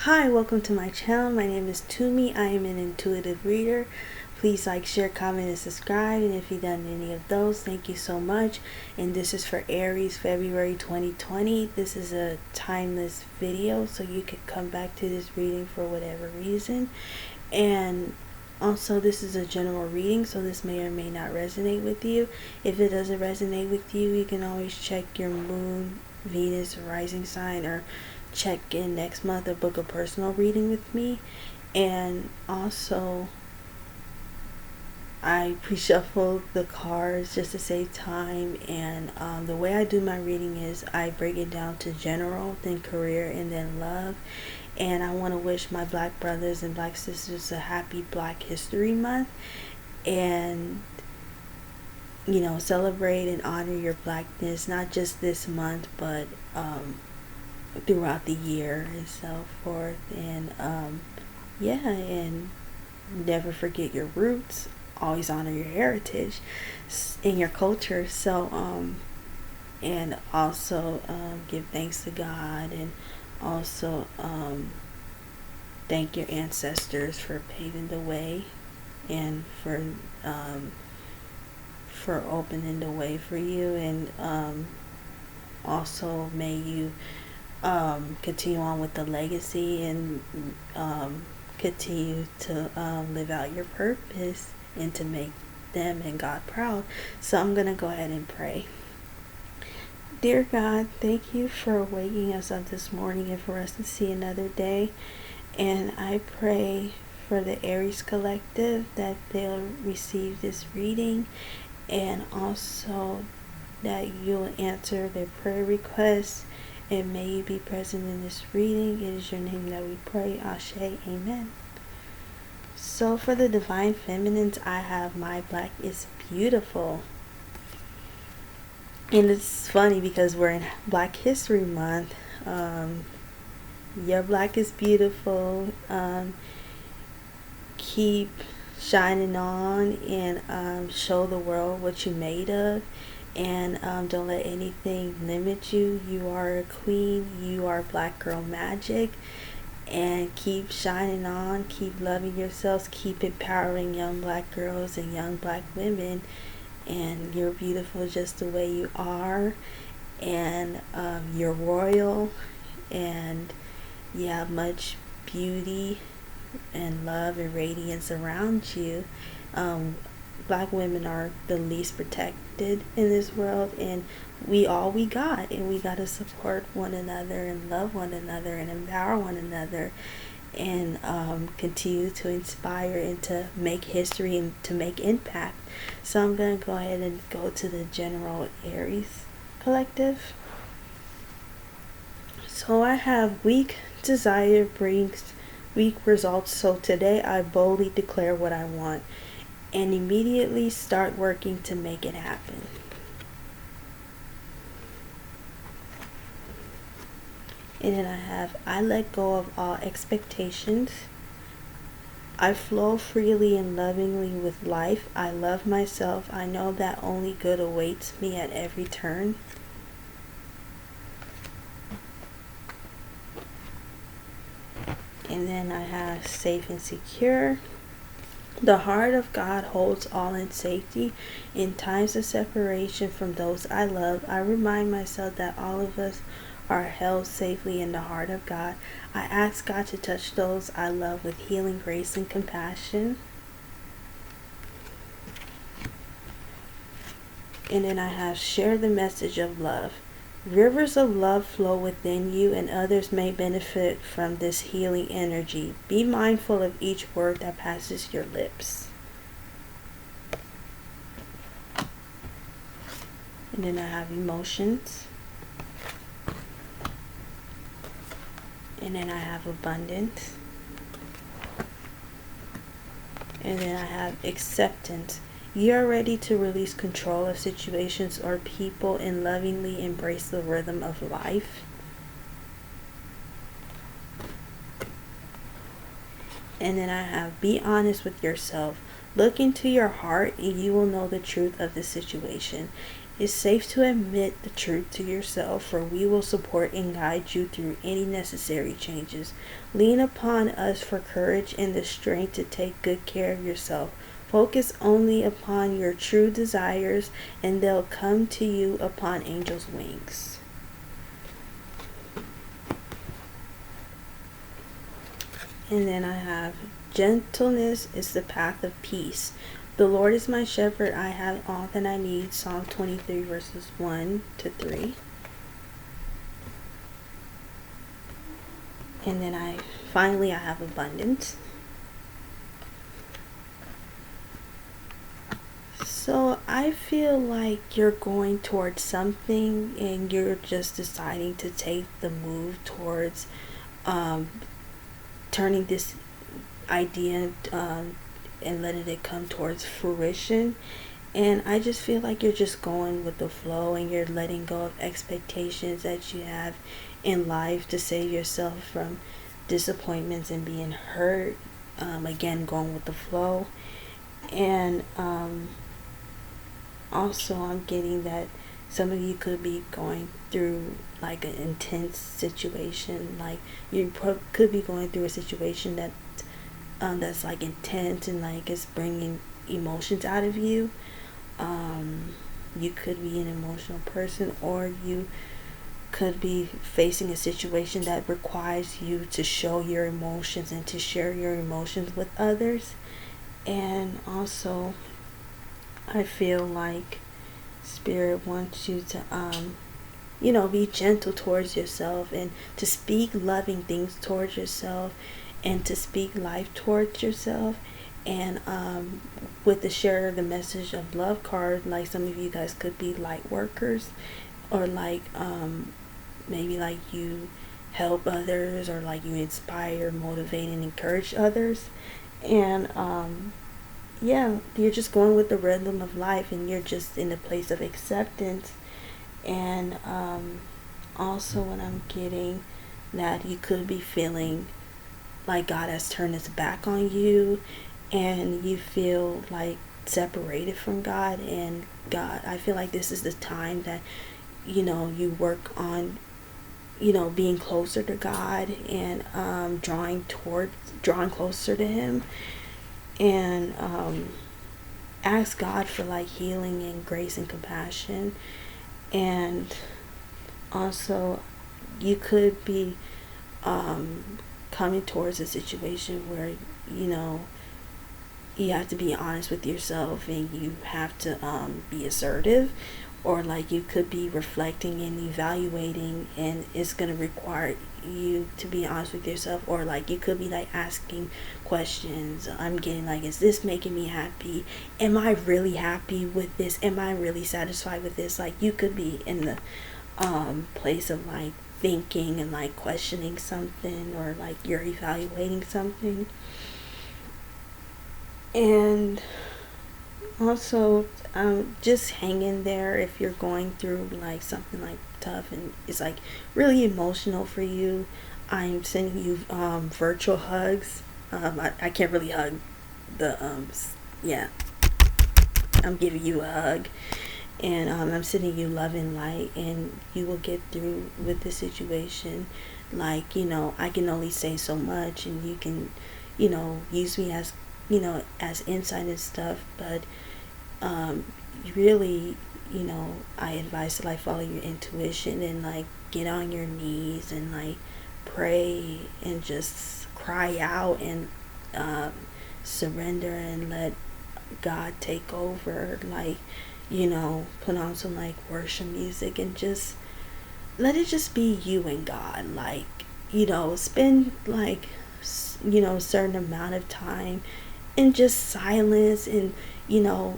Hi, welcome to my channel. My name is Tumi. I am an intuitive reader. Please like, share, comment, and subscribe. And if you've done any of those, thank you so much. And this is for Aries February 2020. This is a timeless video, so you can come back to this reading for whatever reason. And also, this is a general reading, so this may or may not resonate with you. If it doesn't resonate with you, you can always check your moon, Venus, rising sign, or check in next month or book a personal reading with me. And also, I pre-shuffle the cards just to save time, and the way I do my reading is I break it down to general, then career, and then love. And I want to wish my black brothers and black sisters a happy Black History Month, and celebrate and honor your blackness, not just this month, but throughout the year and so forth. And and never forget your roots. Always honor your heritage and your culture. So and also give thanks to God, and also thank your ancestors for paving the way and for opening the way for you. And also may you continue on with the legacy, and continue to live out your purpose and to make them and God proud. So I'm going to go ahead and pray. Dear God, thank you for waking us up this morning and for us to see another day. And I pray for the Aries Collective that they'll receive this reading, and also that you'll answer their prayer requests, and may you be present in this reading. It is your name that we pray. Ashe. Amen. So for the Divine Feminines, I have My Black is Beautiful. And it's funny because we're in Black History Month. Your black is beautiful. Keep shining on, and show the world what you're made of. And don't let anything limit you. You are a queen. You are black girl magic. And keep shining on. Keep loving yourselves. Keep empowering young black girls and young black women. And you're beautiful just the way you are. And you're royal. And you have much beauty and love and radiance around you. Black women are the least protected in this world, and we got, and we got to support one another and love one another and empower one another, and continue to inspire and to make history and to make impact. So I'm going to go ahead and go to the general Aries Collective. So I have weak desire brings weak results. So today I boldly declare what I want, and immediately start working to make it happen. And then I have, I let go of all expectations. I flow freely and lovingly with life. I love myself. I know that only good awaits me at every turn. And then I have safe and secure. The heart of God holds all in safety. In times of separation from those I love, I remind myself that all of us are held safely in the heart of God. I ask God to touch those I love with healing grace and compassion. And then I have share the message of love. Rivers of love flow within you, and others may benefit from this healing energy. Be mindful of each word that passes your lips. And then I have emotions. And then I have abundance. And then I have acceptance. You are ready to release control of situations or people and lovingly embrace the rhythm of life. And then I have be honest with yourself. Look into your heart and you will know the truth of the situation. It's safe to admit the truth to yourself, for we will support and guide you through any necessary changes. Lean upon us for courage and the strength to take good care of yourself. Focus only upon your true desires, and they'll come to you upon angels' wings. And then I have gentleness is the path of peace. The Lord is my shepherd, I have all that I need. Psalm 23 verses 1 to 3. And then I have abundance. So I feel like you're going towards something and you're just deciding to take the move towards turning this idea and letting it come towards fruition. And I just feel like you're just going with the flow and you're letting go of expectations that you have in life to save yourself from disappointments and being hurt. Again, going with the flow. And also I'm getting that some of you could be going through like an intense situation. Like you could be going through a situation that that's like intense and like it's bringing emotions out of you. You could be an emotional person, or you could be facing a situation that requires you to show your emotions and to share your emotions with others. And also I feel like Spirit wants you to be gentle towards yourself and to speak loving things towards yourself and to speak life towards yourself. And with the share of the message of love card, like some of you guys could be light workers, or like maybe like you help others, or like you inspire, motivate, and encourage others. And you're just going with the rhythm of life, and you're just in a place of acceptance. And also what I'm getting, that you could be feeling like God has turned his back on you, and you feel like separated from God. And God, I feel like this is the time that you work on being closer to God and drawing closer to him. And ask God for like healing and grace and compassion. And also you could be coming towards a situation where you have to be honest with yourself, and you have to be assertive, or like you could be reflecting and evaluating, and it's going to require you to be honest with yourself. Or like you could be like asking questions. I'm getting like, is this making me happy? Am I really happy with this? Am I really satisfied with this? Like you could be in the place of like thinking and like questioning something, or like you're evaluating something. And also just hang in there if you're going through like something like tough and it's like really emotional for you. I'm sending you virtual hugs. I can't really hug the I'm giving you a hug. And I'm sending you love and light, and you will get through with the situation. Like I can only say so much, and you can use me as as insight and stuff. But really, I advise to like follow your intuition and like get on your knees and like pray and just cry out and surrender and let God take over. Like put on some like worship music and just let it just be you and God. Like spend like a certain amount of time in just silence, and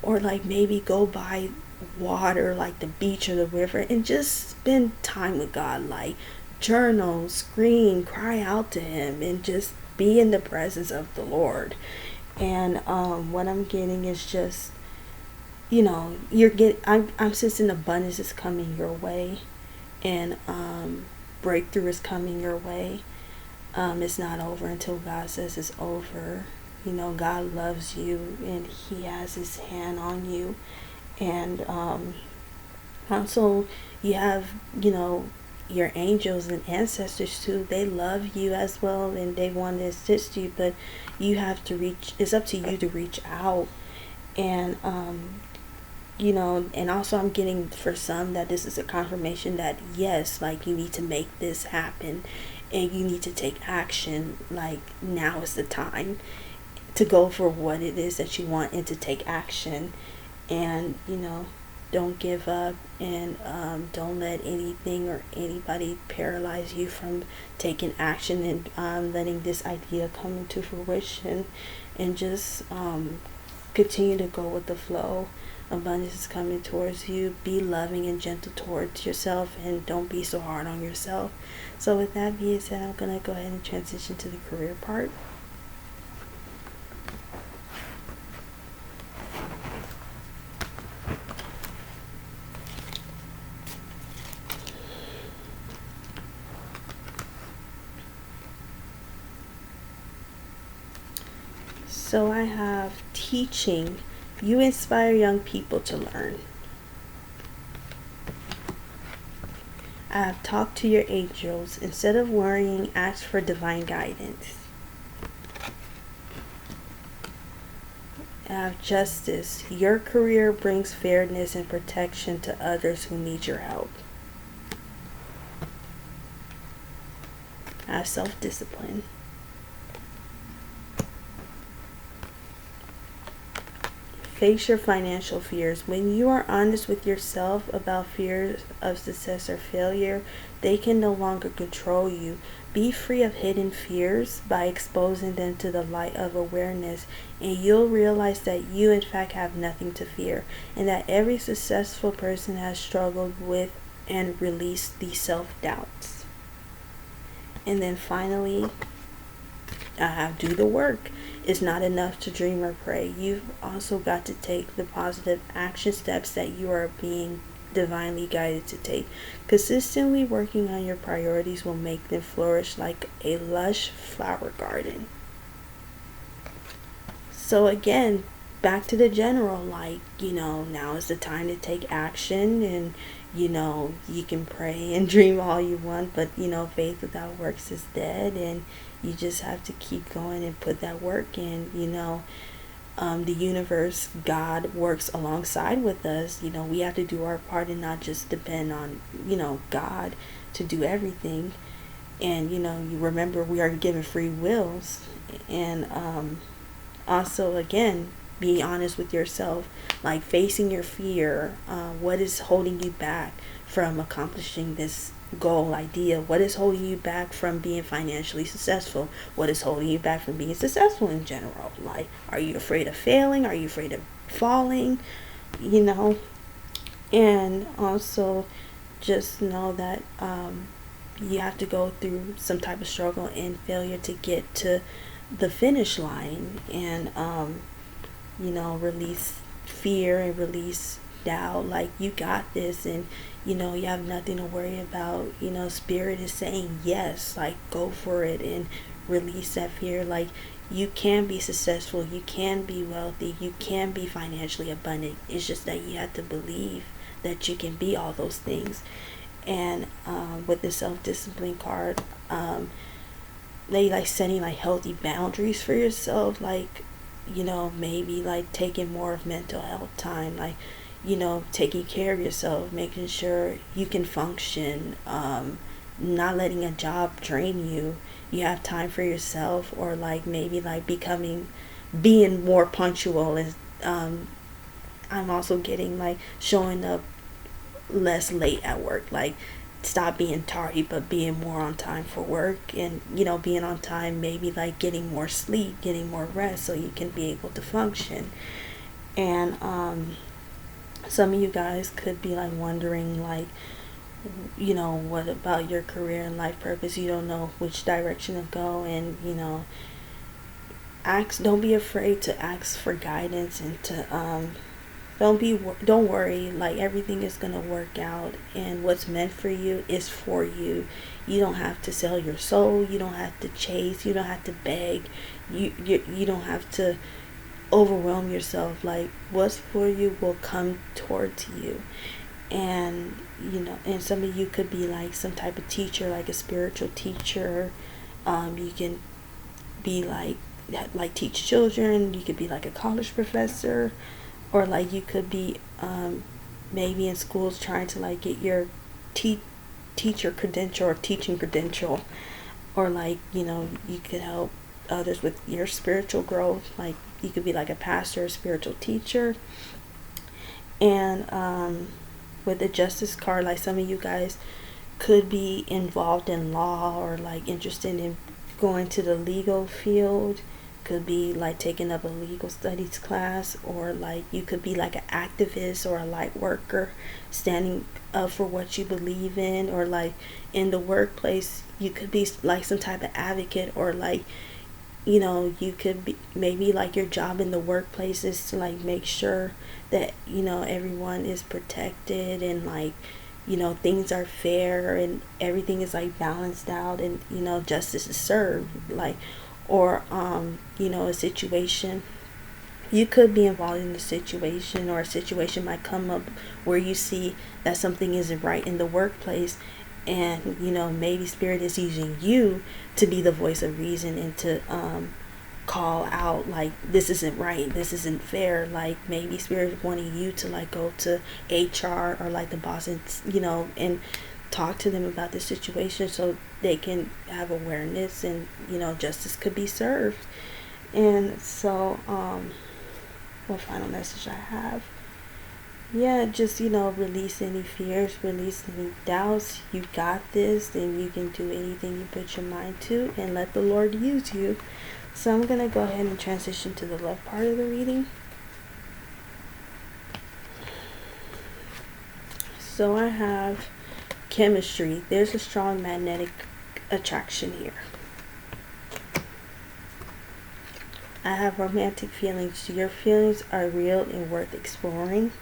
or like maybe go by water, like the beach or the river, and just spend time with God. Like journal, scream, cry out to him, and just be in the presence of the Lord. And what I'm getting is just I'm sensing abundance is coming your way, and breakthrough is coming your way. It's not over until God says it's over. God loves you, and he has his hand on you. And Also, you have, your angels and ancestors too. They love you as well, and they want to assist you, but you have to reach, it's up to you to reach out. And and also I'm getting for some that this is a confirmation that yes, like you need to make this happen and you need to take action. Like now is the time to go for what it is that you want and to take action. And don't give up, and don't let anything or anybody paralyze you from taking action and letting this idea come into fruition. And just continue to go with the flow. Abundance is coming towards you. Be loving and gentle towards yourself, and don't be so hard on yourself. So with that being said, I'm going to go ahead and transition to the career part. So I have teaching. You inspire young people to learn. I have talked to your angels. Instead of worrying, ask for divine guidance. I have justice. Your career brings fairness and protection to others who need your help. I have self-discipline. Face your financial fears. When you are honest with yourself about fears of success or failure, they can no longer control you. Be free of hidden fears by exposing them to the light of awareness, and you'll realize that you in fact have nothing to fear, and that every successful person has struggled with and released these self-doubts. And then finally, I have do the work. It's not enough to dream or pray. You've also got to take the positive action steps that you are being divinely guided to take. Consistently working on your priorities will make them flourish like a lush flower garden. So again, back to the general, like, now is the time to take action, and you can pray and dream all you want, but faith without works is dead, and you just have to keep going and put that work in. The universe, God works alongside with us. We have to do our part and not just depend on God to do everything. And you remember, we are given free wills. And also, again, be honest with yourself, like facing your fear. What is holding you back from accomplishing this goal, idea? What is holding you back from being financially successful? What is holding you back from being successful in general? Like, are you afraid of failing? Are you afraid of falling? And also just know that you have to go through some type of struggle and failure to get to the finish line, and release fear and release doubt. Like, you got this, and you have nothing to worry about. Spirit is saying yes, like, go for it and release that fear. Like, you can be successful, you can be wealthy, you can be financially abundant. It's just that you have to believe that you can be all those things. And with the self-discipline card, they like setting like healthy boundaries for yourself, like maybe like taking more of mental health time, like taking care of yourself, making sure you can function, not letting a job drain you. You have time for yourself, or like maybe like being more punctual. And I'm also getting like showing up less late at work, like stop being tardy but being more on time for work, and being on time, maybe like getting more sleep, getting more rest, so you can be able to function. And some of you guys could be like wondering, like, what about your career and life purpose? You don't know which direction to go, and don't be afraid to ask for guidance, and to don't worry, like everything is gonna work out, and what's meant for you is for you. You don't have to sell your soul, you don't have to chase, you don't have to beg, you don't have to overwhelm yourself. Like, what's for you will come towards you. And and some of you could be like some type of teacher, like a spiritual teacher. You can be like teach children. You could be like a college professor, or like you could be maybe in schools trying to like get your teacher credential or teaching credential, or like you could help others with your spiritual growth. Like you could be like a pastor, a spiritual teacher. And with the justice card, like some of you guys could be involved in law, or like interested in going to the legal field. Could be like taking up a legal studies class, or like you could be like an activist or a light worker, standing up for what you believe in. Or like in the workplace, you could be like some type of advocate, or like you could be maybe like your job in the workplace is to like make sure that everyone is protected, and like things are fair and everything is like balanced out, and justice is served. Like, or a situation, you could be involved in a situation, or a situation might come up where you see that something isn't right in the workplace, and maybe spirit is using you to be the voice of reason, and to call out like, this isn't right, this isn't fair. Like maybe spirit is wanting you to like go to HR or like the boss, and talk to them about the situation, so they can have awareness, and justice could be served. And so what final message I have? Yeah, just release any fears, release any doubts. You got this, and you can do anything you put your mind to, and let the Lord use you. So I'm gonna go ahead and transition to the love part of the reading. So I have chemistry. There's a strong magnetic attraction here. I have romantic feelings. Your feelings are real and worth exploring.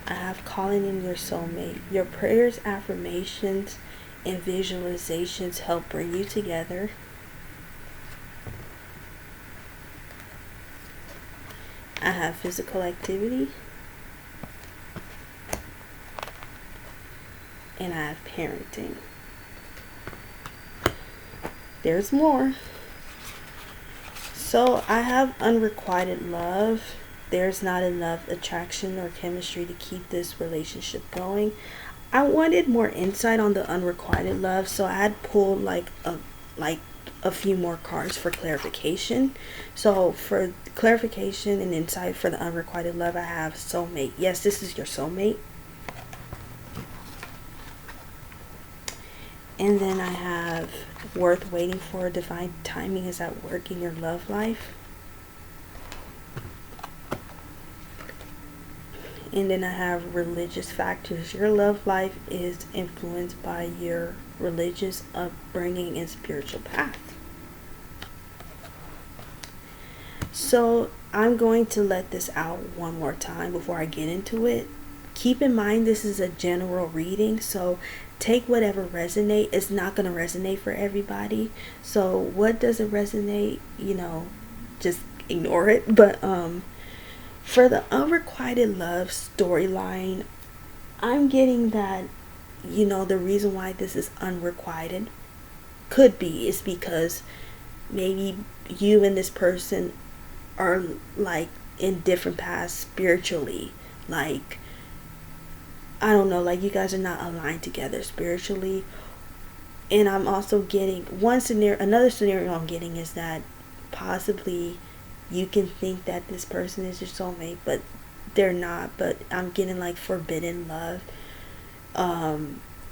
I have calling in your soulmate. Your prayers, affirmations, and visualizations help bring you together. I have physical activity. And I have parenting. There's more. So I have unrequited love. There's not enough attraction or chemistry to keep this relationship going. I wanted more insight on the unrequited love, so I had pulled like a few more cards for clarification. So for clarification and insight for the unrequited love, I have soulmate. Yes, this is your soulmate. And then I have worth waiting for. Divine timing is at work in your love life. And then I have religious factors. Your love life is influenced by your religious upbringing and spiritual path. So I'm going to let this out one more time before I get into it. Keep in mind this is a general reading, so take whatever resonates. It's not going to resonate for everybody. So what doesn't resonate, just ignore it. But for the unrequited love storyline, I'm getting that, the reason why this is unrequited could be is because maybe you and this person are like in different paths spiritually. Like, I don't know, like you guys are not aligned together spiritually. And I'm also getting another scenario I'm getting is that possibly you can think that this person is your soulmate, but they're not. But I'm getting like forbidden love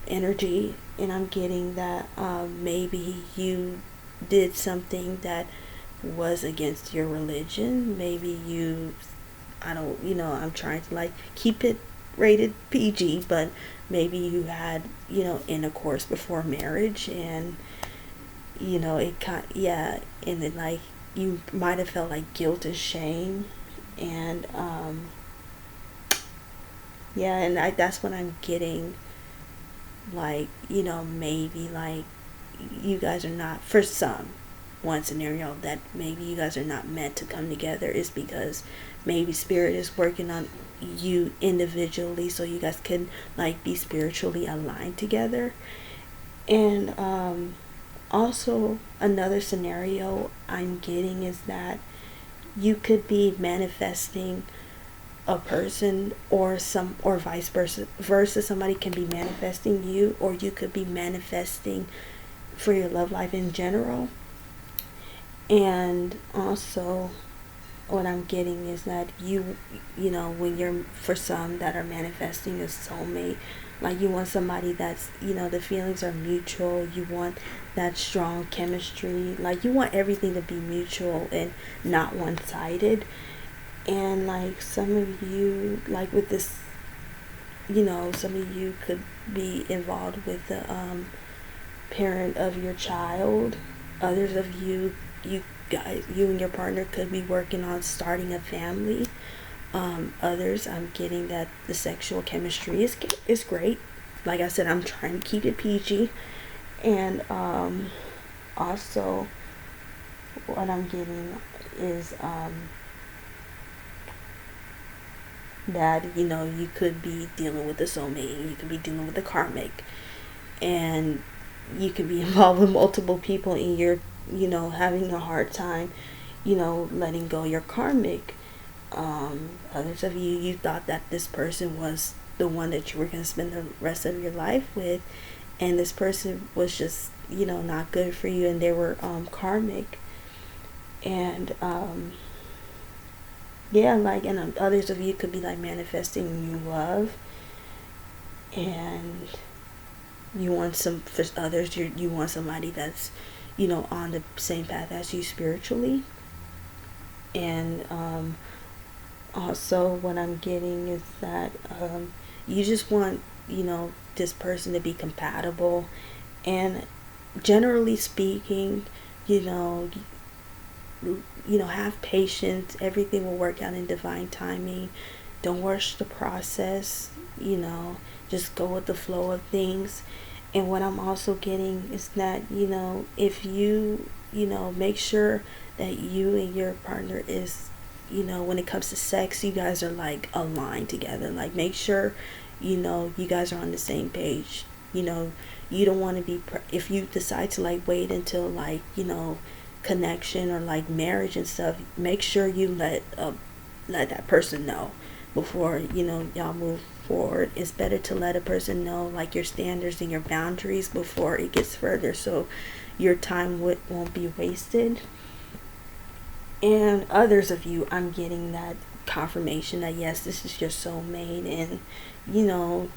energy, and I'm getting that maybe you did something that was against your religion. Maybe I'm trying to like keep it rated PG, but maybe you had intercourse before marriage, and and then like you might have felt like guilt and shame, and that's what I'm getting, like maybe like you guys are not, for some one scenario that maybe you guys are not meant to come together is because maybe spirit is working on you individually so you guys can like be spiritually aligned together. And also another scenario I'm getting is that you could be manifesting a person, or vice versa, somebody can be manifesting you, or you could be manifesting for your love life in general. And also what I'm getting is that you know, when you're, for some that are manifesting a soulmate, like you want somebody that's, you know, the feelings are mutual, you want that strong chemistry, like you want everything to be mutual and not one-sided. And like some of you, like with this, you know, some of you could be involved with the parent of your child. Others of you, you guys, you and your partner could be working on starting a family. Others, I'm getting that the sexual chemistry is great. Like I said, I'm trying to keep it PG. And also what I'm getting is that, you know, you could be dealing with a soulmate, you could be dealing with a karmic, and you could be involved with multiple people, and you're, you know, having a hard time, you know, letting go your karmic. Others of you, you thought that this person was the one that you were going to spend the rest of your life with, and this person was just, you know, not good for you, and they were karmic. And yeah, like, and others of you could be like manifesting new love, and you want some, for others, you want somebody that's, you know, on the same path as you spiritually. And also what I'm getting is that you just want, you know, this person to be compatible, and generally speaking, you know, have patience. Everything will work out in divine timing. Don't rush the process, you know, just go with the flow of things. And what I'm also getting is that, you know, if you, you know, make sure that you and your partner is, you know, when it comes to sex, you guys are like aligned together. Like make sure, you know, you guys are on the same page. You know, you don't want to be, if you decide to like wait until like, you know, connection or like marriage and stuff, make sure you let that person know before, you know, y'all move forward. It's better to let a person know like your standards and your boundaries before it gets further, so your time won't be wasted. And others of you, I'm getting that confirmation that yes, this is your soulmate, and you know,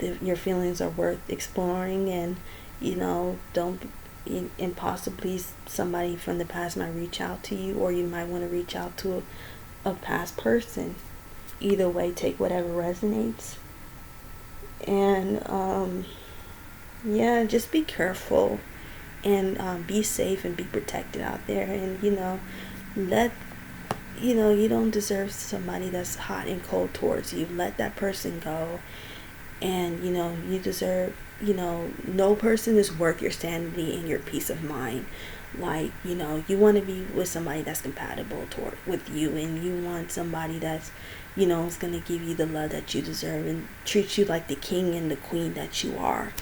your feelings are worth exploring, and you know, don't, and possibly somebody from the past might reach out to you, or you might want to reach out to a past person. Either way, take whatever resonates. And yeah, just be careful, and be safe and be protected out there. And you know, you don't deserve somebody that's hot and cold towards you. Let that person go. And you know, you deserve, you know, no person is worth your sanity and your peace of mind. Like, you know, you want to be with somebody that's compatible with you, and you want somebody that's, you know, is going to give you the love that you deserve and treat you like the king and the queen that you are.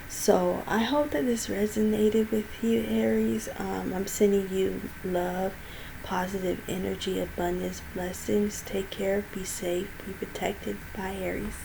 So I hope that this resonated with you, Aries. I'm sending you love, positive energy, abundance, blessings. Take care, be safe, be protected. Bye, Aries.